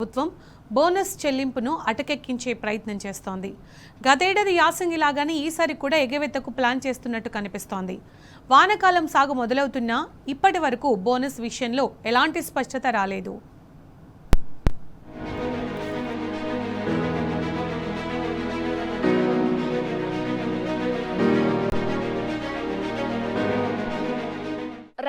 ప్రభుత్వం బోనస్ చెల్లింపును అటకెక్కించే ప్రయత్నం చేస్తోంది. గతేడాది యాసంగిలాగానే ఈసారి కూడా ఎగవేతకు ప్లాన్ చేస్తున్నట్టు కనిపిస్తోంది. వానాకాలం సాగు మొదలవుతున్నా ఇప్పటి వరకు బోనస్ విషయంలో ఎలాంటి స్పష్టత రాలేదు.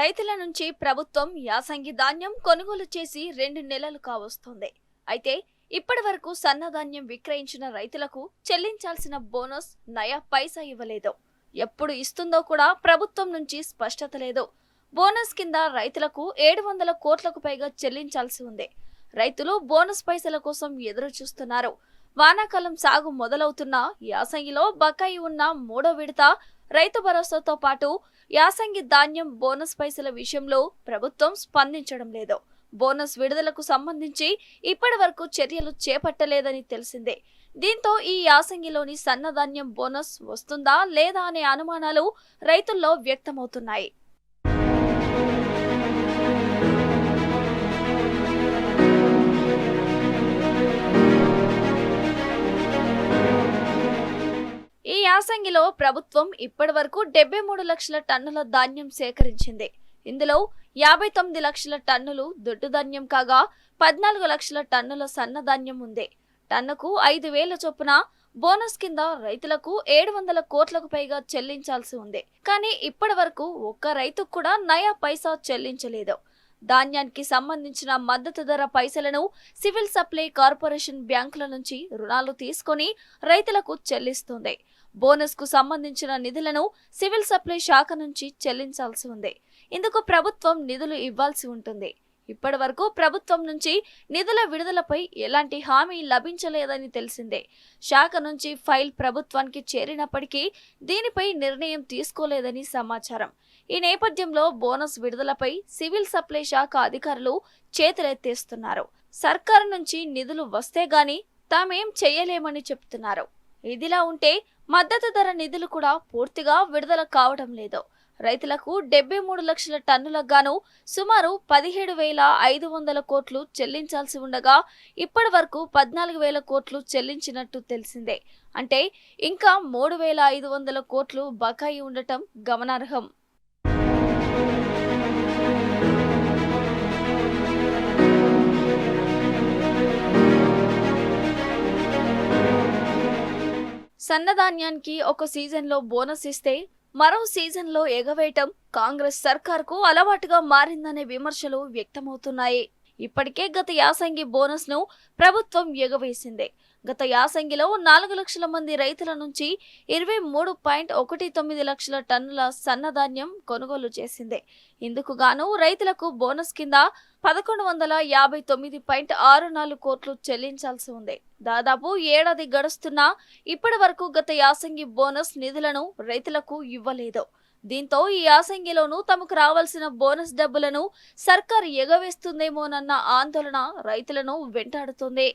రైతుల నుంచి ప్రభుత్వం యాసంగి ధాన్యం కొనుగోలు చేసి 2 నెలలు కావస్తోంది. అయితే ఇప్పటి వరకు సన్నధాన్యం విక్రయించిన రైతులకు చెల్లించాల్సిన బోనస్ నయా పైసా ఇవ్వలేదు. ఎప్పుడు ఇస్తుందో కూడా ప్రభుత్వం నుంచి స్పష్టత లేదు. బోనస్ కింద రైతులకు 700 కోట్లకు పైగా చెల్లించాల్సి ఉంది. రైతులు బోనస్ పైసల కోసం ఎదురు చూస్తున్నారు. వానాకాలం సాగు మొదలవుతున్న యాసంగిలో బకాయి ఉన్న 3వ విడత రైతు భరోసాతో పాటు యాసంగి ధాన్యం బోనస్ పైసల విషయంలో ప్రభుత్వం స్పందించడం లేదు. బోనస్ విడుదలకు సంబంధించి ఇప్పటి వరకు చర్యలు చేపట్టలేదని తెలిసిందే. దీంతో ఈ యాసంగిలోని సన్నధాన్యం బోనస్ వస్తుందా లేదా అనే అనుమానాలు రైతుల్లో వ్యక్తమవుతున్నాయి. ఈ యాసంగిలో ప్రభుత్వం ఇప్పటి వరకు 73 లక్షల టన్నుల ధాన్యం సేకరించింది. ఇందులో 59 లక్షల టన్నులు దొడ్డు ధాన్యం కాగా 14 లక్షల టన్నుల సన్నధాన్యం ఉంది. టన్నుకు 5,000 చొప్పున బోనస్ కింద రైతులకు 700 కోట్లకు పైగా చెల్లించాల్సి ఉంది. కానీ ఇప్పటి వరకు ఒక్క రైతుకు కూడా నయా పైసా చెల్లించలేదు. ధాన్యానికి సంబంధించిన మద్దతు ధర పైసలను సివిల్ సప్లై కార్పొరేషన్ బ్యాంకుల నుంచి రుణాలు తీసుకొని రైతులకు చెల్లిస్తుంది. బోనస్ కు సంబంధించిన నిధులను సివిల్ సప్లై శాఖ నుంచి చెల్లించాల్సి ఉంది. ఇందుకు ప్రభుత్వం నిధులు ఇవ్వాల్సి ఉంటుంది. ఇప్పటి వరకు ప్రభుత్వం నుంచి నిధుల విడుదలపై ఎలాంటి హామీ లభించలేదని తెలిసిందే. శాఖ నుంచి ఫైల్ ప్రభుత్వానికి చేరినప్పటికీ దీనిపై నిర్ణయం తీసుకోలేదని సమాచారం. ఈ నేపథ్యంలో బోనస్ విడుదలపై సివిల్ సప్లై శాఖ అధికారులు చేతులెత్తేస్తున్నారు. సర్కారు నుంచి నిధులు వస్తే గాని తామేం చేయలేమని చెప్తున్నారు. ఇదిలా ఉంటే మద్దతు ధర నిధులు కూడా పూర్తిగా విడుదల కావడం లేదు. రైతులకు 73 లక్షల టన్నులకు గాను సుమారు 17,500 కోట్లు చెల్లించాల్సి ఉండగా ఇప్పటి వరకు 14,000 కోట్లు చెల్లించినట్టు తెలిసిందే. అంటే ఇంకా 3,500 కోట్లు బకాయి ఉండటం గమనార్హం. సన్నధాన్యానికి ఒక సీజన్లో బోనస్ ఇస్తే మరో సీజన్లో ఎగవేయటం కాంగ్రెస్ సర్కార్కు అలవాటుగా మారిందనే విమర్శలు వ్యక్తమవుతున్నాయి. ఇప్పటికే గత యాసంగి బోనస్ ను ప్రభుత్వం ఎగవేసింది. గత యాసంగిలో 4 లక్షల మంది రైతుల నుంచి 23.19 లక్షల టన్నుల సన్నధాన్యం కొనుగోలు చేసింది. ఇందుకు గాను రైతులకు బోనస్ కింద 1159.64 కోట్లు చెల్లించాల్సి ఉంది. దాదాపు ఏడాది గడుస్తున్నా ఇప్పటి వరకు గత యాసంగి బోనస్ నిధులను రైతులకు ఇవ్వలేదు. దీంతో ఈ యాసంగిలోనూ తమకు రావాల్సిన బోనస్ డబ్బులను సర్కారు ఎగవేస్తుందేమోనన్న ఆందోళన రైతులను వెంటాడుతోంది.